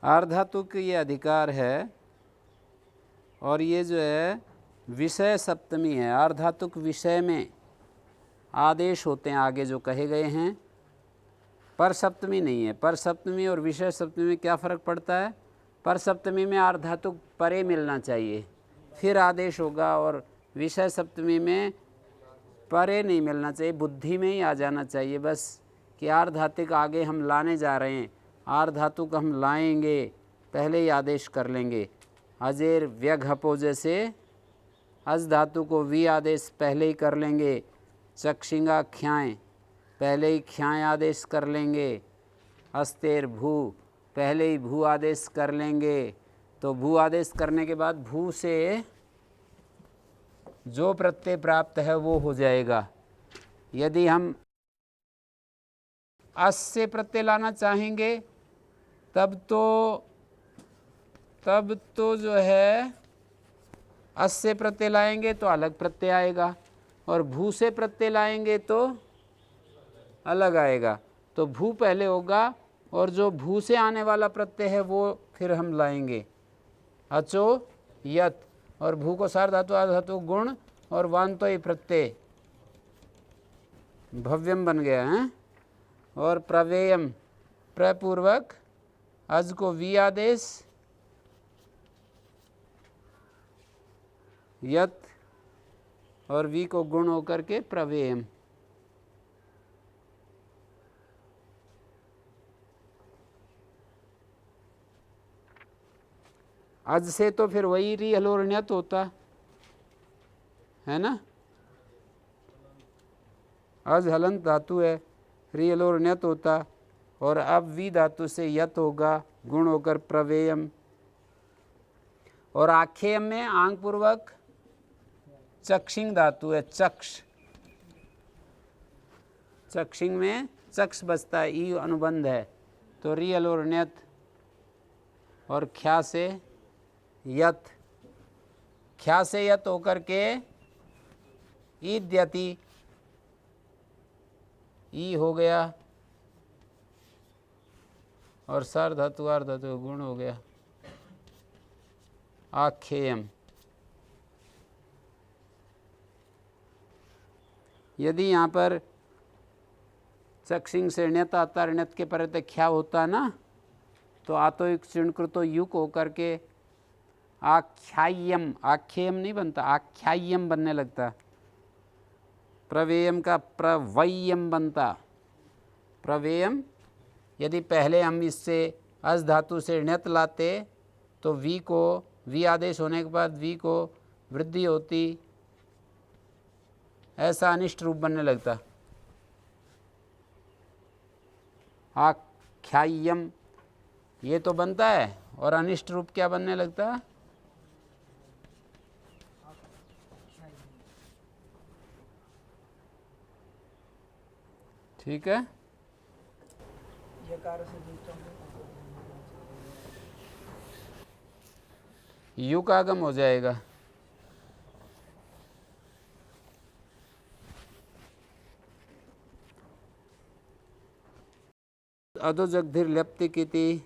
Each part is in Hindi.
आर्धातुक ये अधिकार है और ये जो है विषय सप्तमी है। आर्धातुक विषय में आदेश होते हैं आगे जो कहे गए हैं, पर सप्तमी नहीं है। पर सप्तमी और विषय सप्तमी में क्या फ़र्क पड़ता है? पर सप्तमी में आर्धातुक परे मिलना चाहिए फिर आदेश होगा, और विषय सप्तमी में परे नहीं मिलना चाहिए, बुद्धि में ही आ जाना चाहिए बस कि आर्धातुक आगे हम लाने जा रहे हैं, आर्धातुक हम लाएंगे, पहले ही आदेश कर लेंगे। अजेर व्यघपो जैसे अज धातु को वी आदेश पहले ही कर लेंगे। चक्षिंगा ख्याएँ पहले ही ख्याएँ आदेश कर लेंगे। अस्तेर भू पहले ही भू आदेश कर लेंगे। तो भू आदेश करने के बाद भू से जो प्रत्यय प्राप्त है वो हो जाएगा। यदि हम अस से प्रत्यय लाना चाहेंगे तब तो जो है अस से प्रत्यय लाएंगे तो अलग प्रत्यय आएगा, और भू से प्रत्यय लाएंगे तो अलग आएगा। तो भू पहले होगा और जो भू से आने वाला प्रत्यय है वो फिर हम लाएंगे। अचो यत, और भू को सार धातु आर्ध धातु गुण और वांतो ही प्रत्यय भव्यम बन गया है। और प्रवेयम प्रपूर्वक अज को वी आदेश, यत और वी को गुण होकर के प्रवेयम। अज से तो फिर वही री हलोरण्यत होता है ना, अज हलंत धातु है, री हलोरण्यत होता, और अब वी धातु से यत होगा, गुण होकर प्रवेयम। और आख्यम में आंग पूर्वक चक्षिंग धातु है, चक्ष, चक्षिंग में चक्ष बचता है, ई अनुबंध है, तो री हलोरण्यत। और ख्या से यत, ख्या से यत होकर के ईद्यति, ई हो गया, और सार धातु आर धातु गुण हो गया आख्येयम। यदि यहाँ पर चक्षिंग से ण्यत आता, ण्यत के परत ख्या होता ना, तो आतो युक चिणकृतो युक होकर के आख्याय्यम, आख्येयम नहीं बनता, आख्याय्यम बनने लगता। प्रवेयम का प्रवय्यम बनता। प्रवेयम यदि पहले हम इससे अस धातु से ण्यत लाते तो वी को, वी आदेश होने के बाद वी को वृद्धि होती, ऐसा अनिष्ट रूप बनने लगता। आख्याय्यम ये तो बनता है, और अनिष्ट रूप क्या बनने लगता है? ठीक है, यू का आगम हो जाएगा। अदो जगधीर ल्यप्ति किति,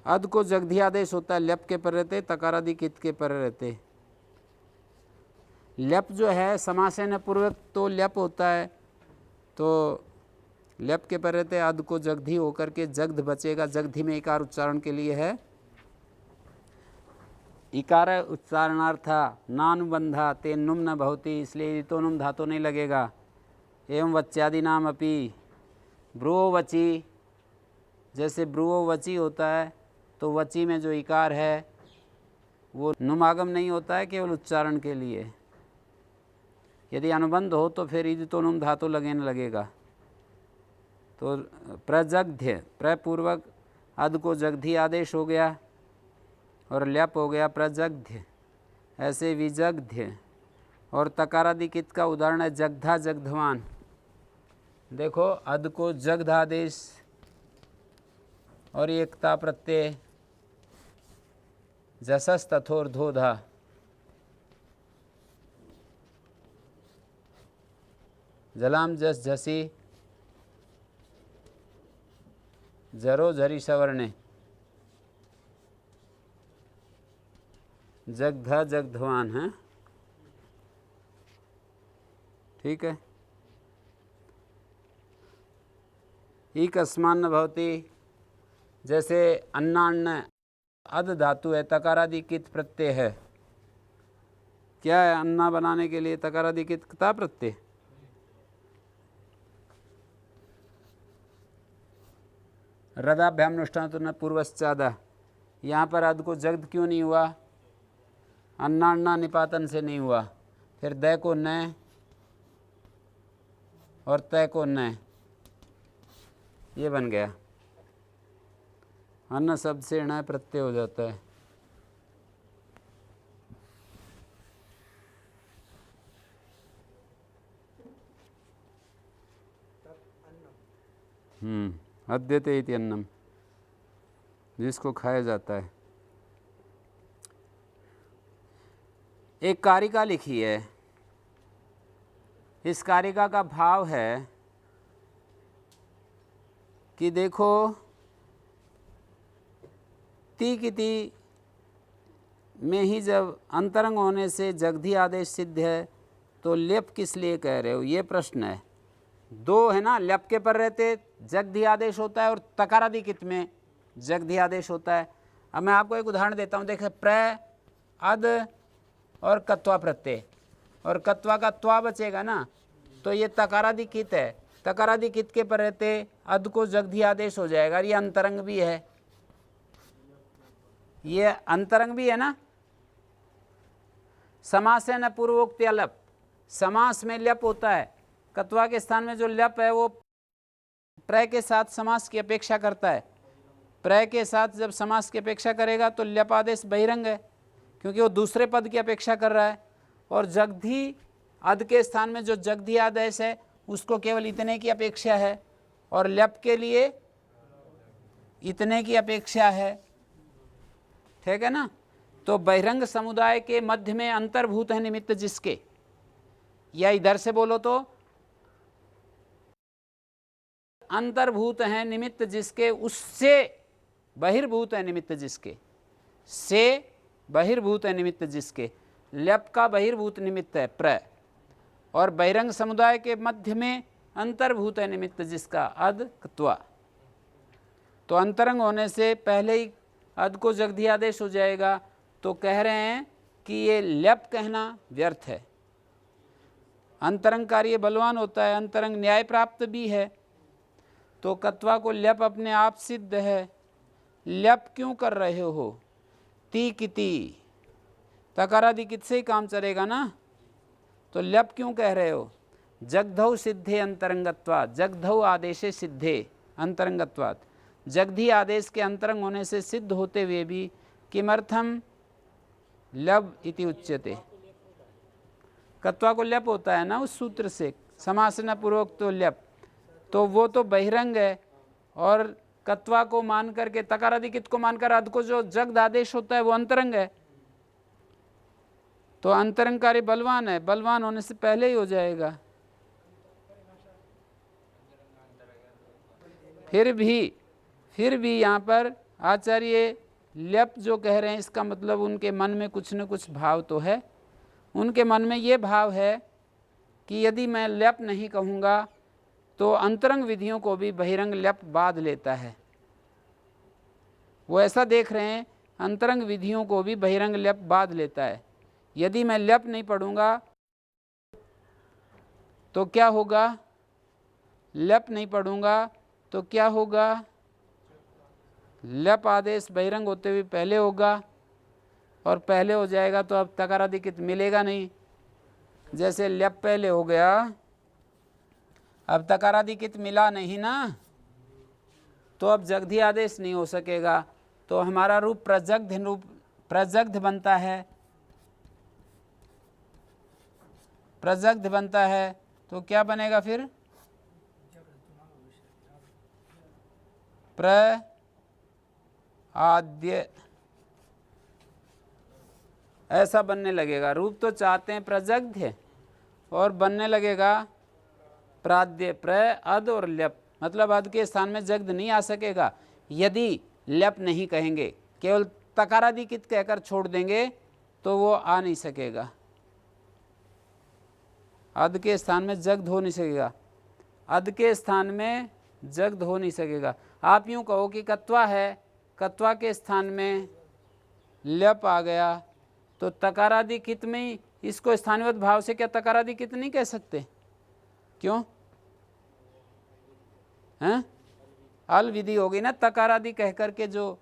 अद को जगधी आदेश होता है, ल्यप के पर रहते, तकारादि कित के पर रहते। ल्यप जो है समासेन पूर्वक तो ल्यप होता है, तो ल्यप के पर रहते अद को जगधी होकर के जगध बचेगा। जगधी में इकार उच्चारण के लिए है, इकार उच्चारणार्था नानुबंधा ते नुम न भवति, इसलिए तो नुम धातु नहीं लगेगा। एवं वच्यादि नाम अपि ब्रुवो वची, जैसे ब्रुवो वची होता है तो वची में जो इकार है वो नुमागम नहीं होता है, केवल उच्चारण के लिए। यदि अनुबंध हो तो फिर इद तो नुम धातु लगने लगेगा। तो प्रजग्ध्य, प्रपूर्वक अद को जगधी आदेश हो गया और ल्यप हो गया प्रजग्ध्य। ऐसे विजग्ध्य और तकारादि कित का उदाहरण है जगधा जगधवान। देखो अद को जगधादेश और ये एकता प्रत्यय जसस तथोर धोधा, जलाम जस झसी जरो झरी सवर्णे, जगधा जगधवान है। ठीक है। एक अस्मान भवती, जैसे अन्नान्न अद धातु है, तकारादि कित प्रत्यय है। क्या है अन्ना बनाने के लिए तकारादि कित ता प्रत्यय। रदाभ्याम नुष्ठान तो न पूर्वश्चादा, यहाँ पर अद को जगद क्यों नहीं हुआ, अन्नान्ना निपातन से नहीं हुआ। फिर द को न और तय को न, ये बन गया। अन्न शब्द से ण प्रत्यय हो जाता है। अद्यते इति अन्नम, जिसको खाया जाता है। एक कारिका लिखी है, इस कारिका का भाव है कि देखो ती की ती में ही जब अंतरंग होने से जगधी आदेश सिद्ध है तो लेप किस लिए कह रहे हो, ये प्रश्न है। दो है ना, लेप के पर रहते जगधी आदेश होता है और तकारादि कित में जगधी आदेश होता है। अब मैं आपको एक उदाहरण देता हूँ। देखें प्र अद और कत्वा प्रत्यय, और कत्वा का त्वा बचेगा ना, तो ये तकारादि कित है। तकारादि कित के पर रहते अद को जगधी आदेश हो जाएगा। ये अंतरंग भी है, ये अंतरंग भी है ना। समास है न पूर्वोक्त लप, समास में लप होता है। कत्वा के स्थान में जो लप है वो प्रय के साथ समास की अपेक्षा करता है। प्रय के साथ जब समास की अपेक्षा करेगा तो लप आदेश बहिरंग है, क्योंकि वो दूसरे पद की अपेक्षा कर रहा है। और जगधी अद के स्थान में जो जगधी आदेश है उसको केवल इतने की अपेक्षा है, और लप के लिए इतने की अपेक्षा है। ठीक है ना। तो बहिरंग समुदाय के मध्य में अंतर्भूत है निमित्त जिसके, या इधर से बोलो तो अंतर्भूत है निमित्त जिसके, उससे बहिर्भूत है निमित्त जिसके, से बहिर्भूत है निमित्त जिसके। लप का बहिर्भूत निमित्त है प्र, और बहिरंग समुदाय के मध्य में अंतर्भूत है निमित्त जिसका अद क्त्वा। तो अंतरंग होने से पहले ही अद को जगधी आदेश हो जाएगा। तो कह रहे हैं कि ये लप कहना व्यर्थ है। अंतरंग कार्य बलवान होता है, अंतरंग न्याय प्राप्त भी है। तो कत्वा को लप अपने आप सिद्ध है। लप क्यों कर रहे हो, ती किति तकारादि कित से ही काम चलेगा ना। तो लप क्यों कह रहे हो। जगधौ सिद्धे अंतरंगत्वा, जगधौ आदेशे सिद्धे अंतरंगत्वात्, जगधी आदेश के अंतरंग होने से सिद्ध होते हुए भी किमर्थम लब इति उच्यते। कत्वा को लप होता है ना उस सूत्र से, समासना पूर्वक तो लप, तो वो तो बहिरंग है। और कत्वा को मान करके तकारादि कित को मानकर अद को जो जगद आदेश होता है वो अंतरंग है। तो अंतरंग कार्य बलवान है, बलवान होने से पहले ही हो जाएगा। फिर भी यहाँ पर आचार्य लप जो कह रहे हैं इसका मतलब उनके मन में कुछ न कुछ भाव तो है। उनके मन में ये भाव है कि यदि मैं लप नहीं कहूँगा तो अंतरंग विधियों को भी बहिरंग लप बाध लेता है। वो ऐसा देख रहे हैं अंतरंग विधियों को भी बहिरंग लप बाध लेता है। यदि मैं लप नहीं पढ़ूंगा तो क्या होगा, लप नहीं पढ़ूंगा तो क्या होगा, लप आदेश बहिरंग होते हुए पहले होगा, और पहले हो जाएगा तो अब तकारादि कित मिलेगा नहीं। जैसे लप पहले हो गया, अब तकारादि कित मिला नहीं ना, तो अब जगधी आदेश नहीं हो सकेगा। तो हमारा रूप प्रजग्ध बनता है। प्रजग्ध बनता है तो क्या बनेगा फिर? आद्य, ऐसा बनने लगेगा। रूप तो चाहते हैं प्रजग्ध है और बनने लगेगा प्राद्य, अद और ल्यप, मतलब अद के स्थान में जग्ध नहीं आ सकेगा यदि ल्यप नहीं कहेंगे, केवल तकारादि कित कहकर छोड़ देंगे तो वो आ नहीं सकेगा। अद के स्थान में जग्ध हो नहीं सकेगा, अद के स्थान में जग्ध हो नहीं सकेगा। आप यूं कहो कि कत्वा है, कत्वा के स्थान में ल्यप आ गया तो तकारादि कित में इसको स्थानीयवत भाव से क्या तकारादि कित नहीं कह सकते? क्यों हैं? अल विधि होगी ना, तकारादि कह करके, जो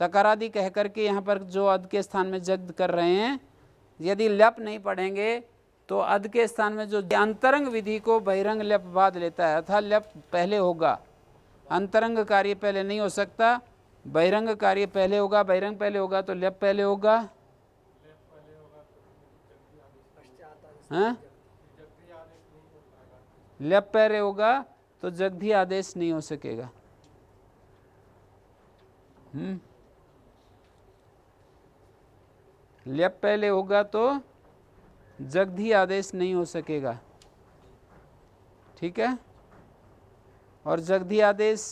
तकारादि कह करके यहाँ पर जो अद के स्थान में जग्ध कर रहे हैं, यदि ल्यप नहीं पढ़ेंगे तो अद के स्थान में जो अंतरंग विधि को बहिरंग ल्यप बाद लेता है, अर्थात ल्यप पहले होगा, अंतरंग कार्य पहले नहीं हो सकता, बहिरंग कार्य पहले होगा, बहिरंग पहले होगा तो ल्यप पहले होगा। ल्यप पहले होगा तो जग्धी आदेश नहीं हो सकेगा। ल्यप पहले होगा तो जग्धी आदेश नहीं हो सकेगा, ठीक है। और जग्धी आदेश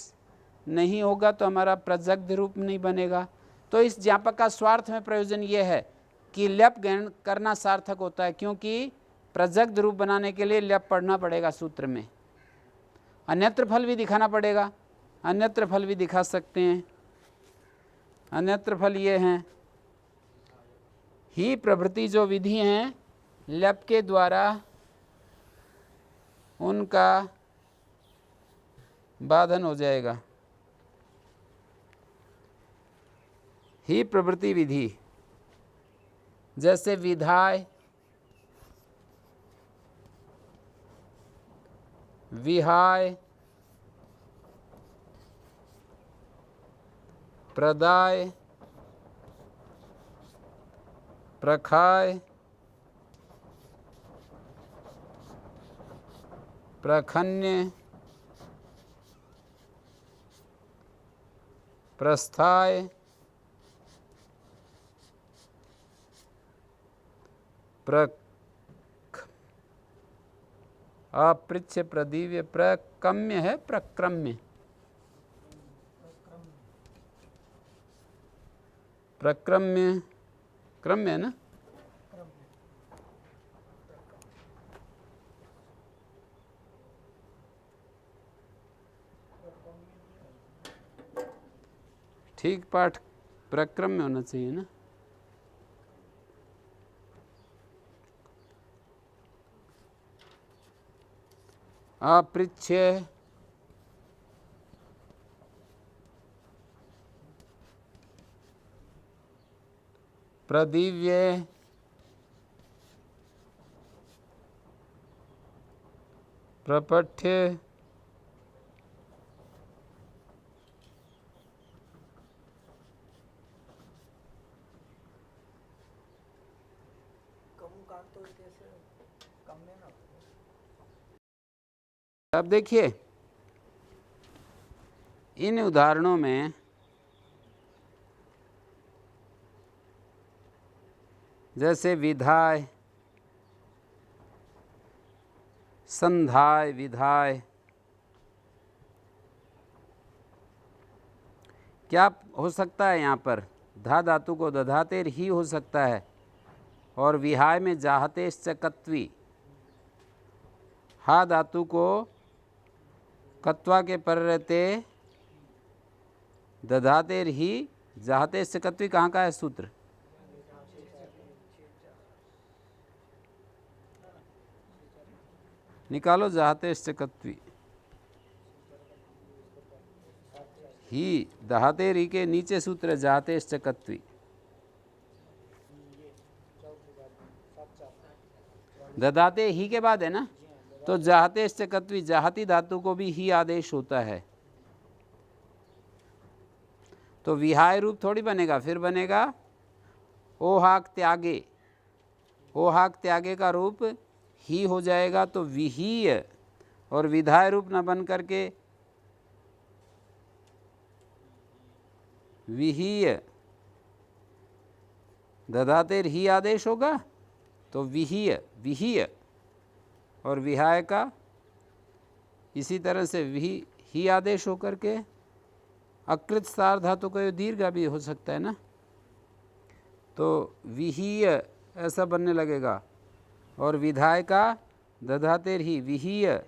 नहीं होगा तो हमारा प्रजग्ध रूप नहीं बनेगा। तो इस ज्ञापक का स्वार्थ में प्रयोजन ये है कि ल्यप ग्रहण करना सार्थक होता है, क्योंकि प्रजग्ध रूप बनाने के लिए ल्यप पढ़ना पड़ेगा सूत्र में, अन्यत्र फल भी दिखाना पड़ेगा। अन्यत्र फल भी दिखा सकते हैं। अन्यत्र फल ये हैं, ही प्रभृति जो विधि हैं ल्यप के द्वारा उनका बाधन हो जाएगा। ही प्रवृत्ति विधि जैसे विधाय, विहाय, प्रदाय, प्रखाय, प्रखन्य, प्रस्थाय, अपृच्छ, प्रदिव्य, प्रकम्य है, प्रक्रम्य, प्रक्रम्य, क्रम्य है ना, ठीक पाठ प्रक्रम में होना चाहिए ना। अपृच्छ, प्रदिव्य, प्रपठ्य, अब देखिए इन उदाहरणों में जैसे विधाय, संधाय, विधाय, क्या हो सकता है? यहाँ पर धा धातु को दधातेर ही हो सकता है, और विहाय में जाहतेश्च कत्वी, हा धातु को कत्वा के पर रहते दधातेर ही जाहतेश्च कत्वी, कहाँ का है सूत्र? निकालो जाहतेश्च कत्वी। ही दहातेर ही के नीचे सूत्र जाहतेश्च कत्वी। ददाते ही के बाद है ना, तो जाहतेश्च कत्वी, जाहती धातु को भी ही आदेश होता है। तो विहाय रूप थोड़ी बनेगा, फिर बनेगा ओहाक त्यागे। ओहाक त्यागे का रूप ही हो जाएगा तो विहीय, और विधाय रूप न बन करके विहीय, दधातेर ही आदेश होगा तो विहीय, विहीय, और विहाय का इसी तरह से ही आदेश होकर के अकृत सार धातु का दीर्घ भी हो सकता है ना, तो विहीय ऐसा बनने लगेगा, और विधाय का दधातेर ही, विहीय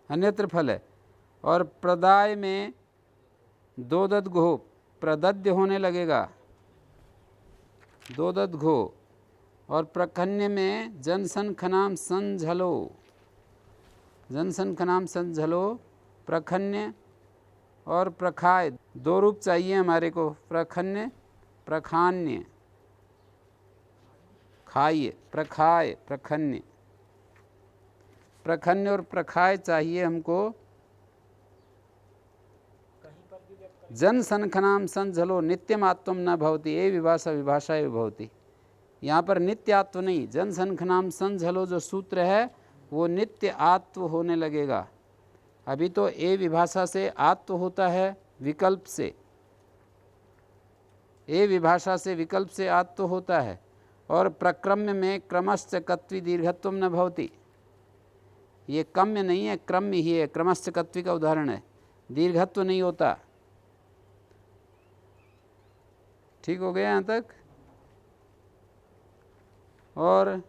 अन्यत्र फल है, और प्रदाय में दो दद घो प्रदद्य होने लगेगा, दो दद घो, और प्रखन्य में जनसनखनाम संझलो, जनसनखनाम संझलो, प्रखन्य और प्रखाय दो रूप चाहिए हमारे को, प्रखन्य प्रखान्य, खाय प्रखाय प्रखन्य, प्रखन्य और प्रखाय चाहिए हमको। जन सनखनाम संझलो नित्यमात्म न भवति ए विभाषा विभाषा एव भवति। यहाँ पर नित्य आत्व नहीं, जन सनखनाम संझलो जो सूत्र है वो नित्य आत्व होने लगेगा। अभी तो ए विभाषा से आत्व होता है विकल्प से, ए विभाषा से विकल्प से आत्व होता है, और प्रक्रम्य में क्रमश्च कत्वी दीर्घत्व न भवति। ये कम्य नहीं है, क्रम्य ही है, क्रमश्च कत्वी का उदाहरण है, दीर्घत्व नहीं होता। ठीक हो गया यहाँ तक। और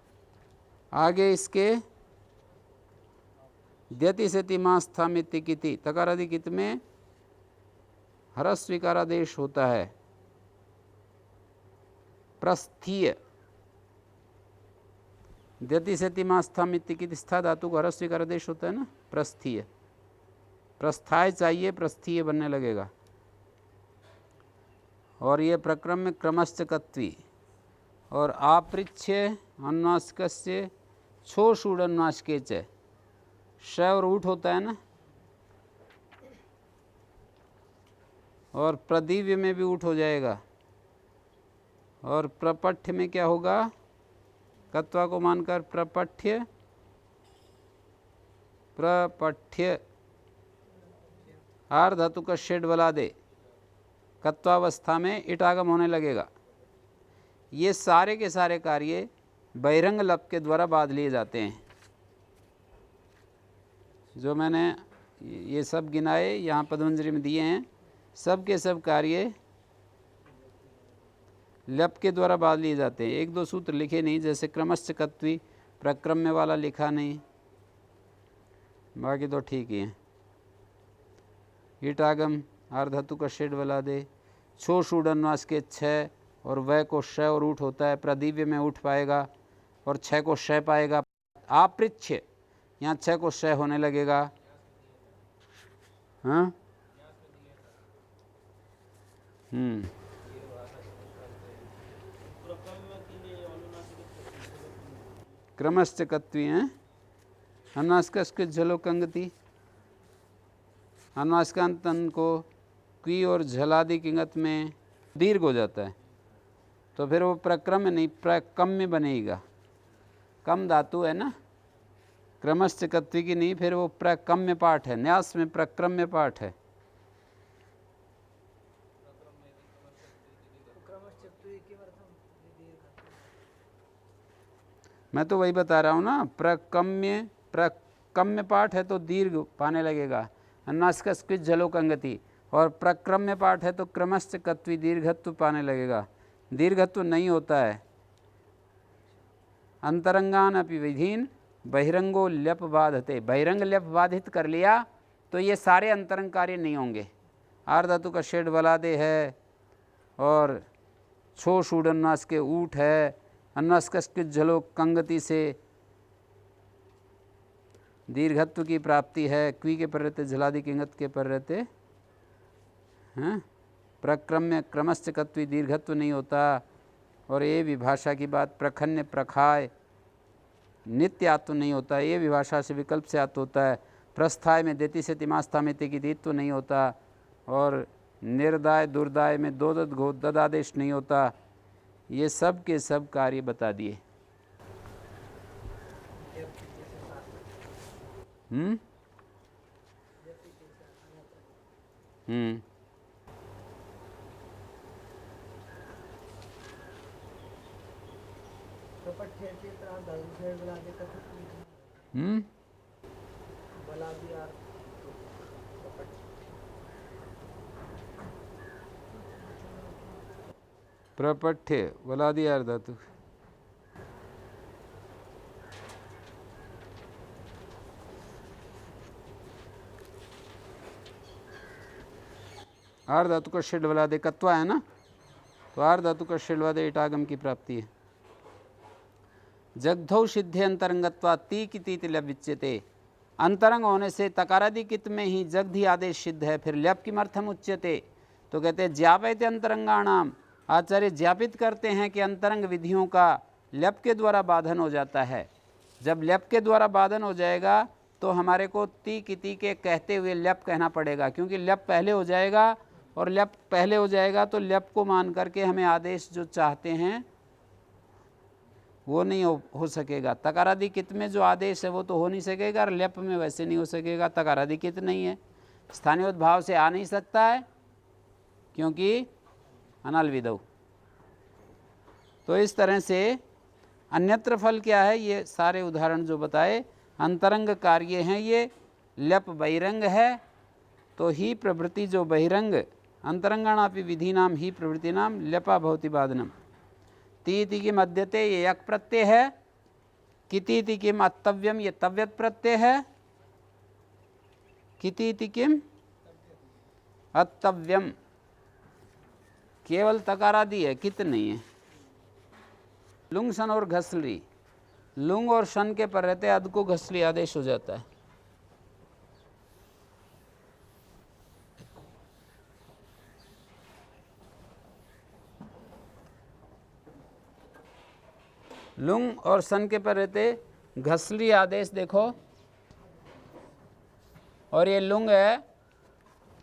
आगे इसके द्यति से मास्थामिति किति, तकारादि कित में हरस स्वीकारादेश होता है। प्रस्थीय, द्यति से मास्थामिति कित स्था धातु को हरस स्वीकारादेश होता है ना, प्रस्थीय, प्रस्थाय चाहिए, प्रस्थीय बनने लगेगा। और ये प्रक्रम में क्रमश्चकत्वी, और आपृच्छ्य अनुनासिकस्य छो शूड अनुनासिके च, श और ऊठ होता है ना, और प्रदिव्य में भी ऊठ हो जाएगा, और प्रपठ्य में क्या होगा, कत्वा को मानकर प्रपठ्य, प्रपठ्य आर धातु का शेड बला दे, कत्वावस्था में इटागम होने लगेगा। ये सारे के सारे कार्य बहिरंग लप के द्वारा बांध लिए जाते हैं। जो मैंने ये सब गिनाए यहाँ पदमंजरी में दिए हैं, सब के सब कार्य लप के द्वारा बांध लिए जाते हैं। एक दो सूत्र लिखे नहीं, जैसे क्रमश्चकत्वी प्रक्रम्य वाला लिखा नहीं, बाकी तो ठीक ही हैं। ईटागम आर्धातु का शेड वाला दे, छो शूडनवास के छः, और वह को श और ऊठ होता है, प्रदिव्य में उठ पाएगा, और छः को श पाएगा। आपृच्छ्य, यहाँ छः को श होने लगेगा। हाँ, क्रमश्चकत्वी हैं, अनुनासिक झलो कंगति, अनुनासिकांतन को क्वी और झलादि किंगत में दीर्घ हो जाता है, तो फिर वो प्रक्रम नहीं प्रकम्य बनेगा। कम धातु है ना, क्रमश्चकत्वी की नहीं, फिर वो प्रकम्य पाठ है, न्यास में प्रक्रम्य पाठ है। मैं तो वही बता रहा हूँ ना, प्रकम्य पाठ है तो दीर्घ पाने लगेगा, अनुनासिक झलो कंगति, और प्रक्रम्य पाठ है तो क्रमश्चकत्वी दीर्घत्व पाने लगेगा। दीर्घत्व नहीं होता है। अंतरंगान अपि विधीन बहिरंगो ल्यप बाधते, बहिरंग ल्यप बाधित कर लिया तो ये सारे अंतरंग कार्य नहीं होंगे। आर धातु का शेड बलादे है, और छो शूड अनुनास के ऊठ है, अनुनासिक झलो कंगति से दीर्घत्व की प्राप्ति है, क्वी के पर रहते झलादि किंगत के पर रहते हैं। प्रक्रम्य क्रमश्चकत्वी दीर्घत्व नहीं होता। और ये विभाषा की बात, प्रखन्य प्रखाय नित्य आत्व नहीं होता, ये विभाषा से विकल्प से आत्व होता है। प्रस्थाय में देती से तिमास्था में ते की दीत्व नहीं होता, और निर्दाय दुर्दाय में दो दद घो ददादेश नहीं होता। ये सब के सब कार्य बता दिए। हम्म हम्म हम्म प्रपठ्य वलादि आर धातु। आर धातु का षिड वलादे कत्वा है ना, तो आर धातु का षिड वलादे इटागम की प्राप्ति है। जगधौ सिद्धे अंतरंगत्वा ती की तीत ल्यप विच्यते, अंतरंग होने से तकारादि कित में ही जगधि आदेश सिद्ध है, फिर ल्यप किमर्थम उच्यते, तो कहते हैं ज्ञापयते अंतरंगाणाम, आचार्य ज्ञापित करते हैं कि अंतरंग विधियों का ल्यप के द्वारा बाधन हो जाता है। जब ल्यप के द्वारा बाधन हो जाएगा तो हमारे को ती किति के कहते हुए ल्यप कहना पड़ेगा, क्योंकि ल्यप पहले हो जाएगा, और ल्यप पहले हो जाएगा तो ल्यप को मान करके हमें आदेश जो चाहते हैं वो नहीं हो सकेगा। तकारादि कित में जो आदेश है वो तो हो नहीं सकेगा, और ल्यप में वैसे नहीं हो सकेगा। तकारादि कित नहीं है, स्थानीय भाव से आ नहीं सकता है, क्योंकि अनल विदौ। तो इस तरह से अन्यत्र फल क्या है, ये सारे उदाहरण जो बताए अंतरंग कार्य हैं, ये ल्यप बहिरंग है, तो ही प्रवृत्ति जो बहिरंग अंतरंगाणापि विधि नाम ही प्रवृत्ति नाम ल्यपा भवति बाधनम। तीति किम अद्यते, ये यक प्रत्यय है। कितीति किम अत्तव्यम, ये तव्यत प्रत्यय है। कितीति किम अत्तव्यम, केवल तकारादि है, कित नहीं है। लुंग सन और घसली, लुंग और शन के पर रहते अद को घसली आदेश हो जाता है। लुंग और सन के पर रहते घसली आदेश देखो, और ये लुंग है,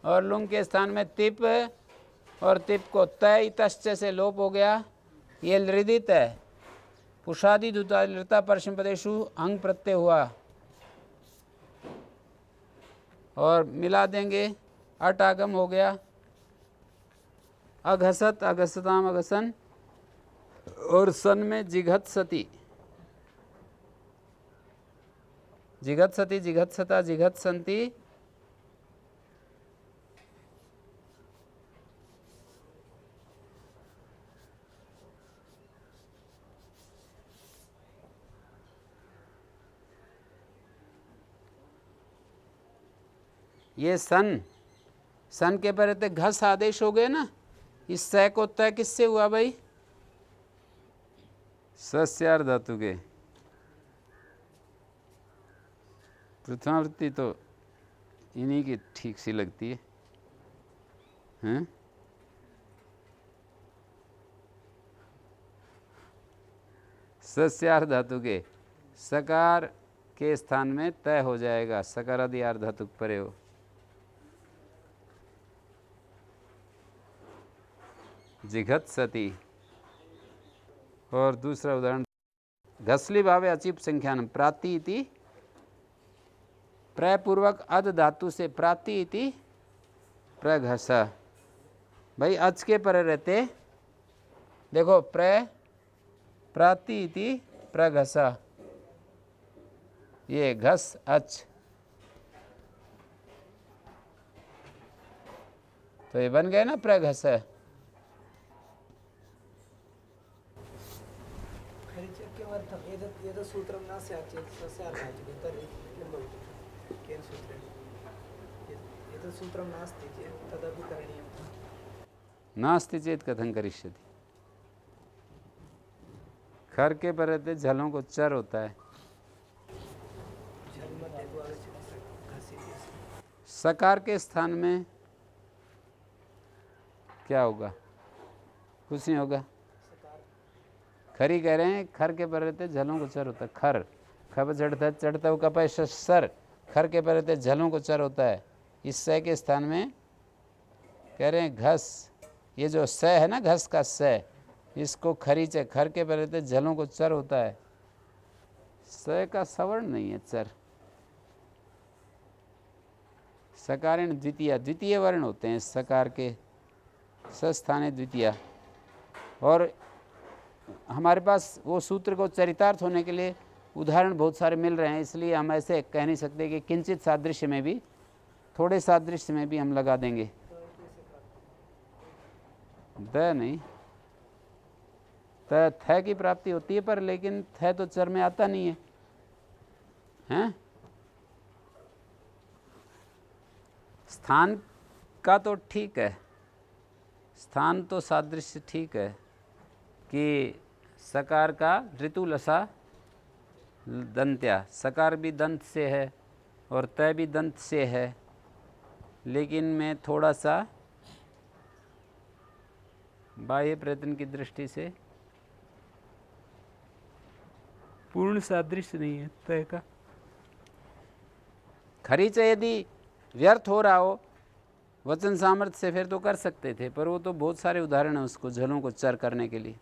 और लुंग के स्थान में तिप, और तिप को तय तश्च से लोप हो गया। ये लृदित है, पुषादि दुता परश्म पदेशु अंग प्रत्यय हुआ, और मिला देंगे अट आगम हो गया। अघसत अघसताम अघसन, और सन में जिघत सती, जिघत सती जिघत सता जिघत संति, ये सन के पर रहते घस आदेश हो गए ना। इस सह को तय किससे हुआ भाई, सस्यार धातु के। प्रथमावृत्ति तो इन्हीं की ठीक सी लगती है, हैं? सस्यार धातु के सकार के स्थान में तय हो जाएगा, सकारादि आर धातु परे हो। जिघत सती। और दूसरा उदाहरण, घसली भावे अचिप संख्यानम, प्राति इति प्रयपूर्वक अद धातु से प्राति इति प्रघस। भाई अच के परे रहते देखो, प्राति इति प्रघस, ये घस अच, तो ये बन गए ना प्रघस। नास्ति चेत कथं करिष्यति, खर के पर रहते झलों को चर होता है। सकार के स्थान में क्या होगा, कुछ नहीं होगा। खरी कह रहे हैं, खर के पर रहते झलों को चर होता है। खर खब चढ़ता हुआ कपय सर, खर के पर रहते झलों को चर होता है। इस सह के स्थान में कह रहे हैं घस, ये जो स है ना, घस का स, इसको खरीच है, खर के पर रहते झलों को चर होता है। स का सवर्ण नहीं है, चर। सकारेण द्वितीय, द्वितीय वर्ण होते हैं सकार के, सस्थाने द्वितीय। और हमारे पास वो सूत्र को चरितार्थ होने के लिए उदाहरण बहुत सारे मिल रहे हैं, इसलिए हम ऐसे कह नहीं सकते कि किंचित सादृश्य में भी, थोड़े सादृश्य में भी हम लगा देंगे। द नहीं, थ की प्राप्ति होती है, पर लेकिन थ तो चर में आता नहीं है, हैं? स्थान का तो ठीक है, स्थान तो सादृश्य ठीक है कि सकार का ऋतु लसा दंत्या, सकार भी दंत से है और तय भी दंत से है, लेकिन मैं थोड़ा सा बाह्य प्रयत्न की दृष्टि से पूर्ण सादृश्य नहीं है तय का। खरीच यदि व्यर्थ हो रहा हो वचन सामर्थ्य से फिर तो कर सकते थे, पर वो तो बहुत सारे उदाहरण हैं उसको झलों को चर करने के लिए।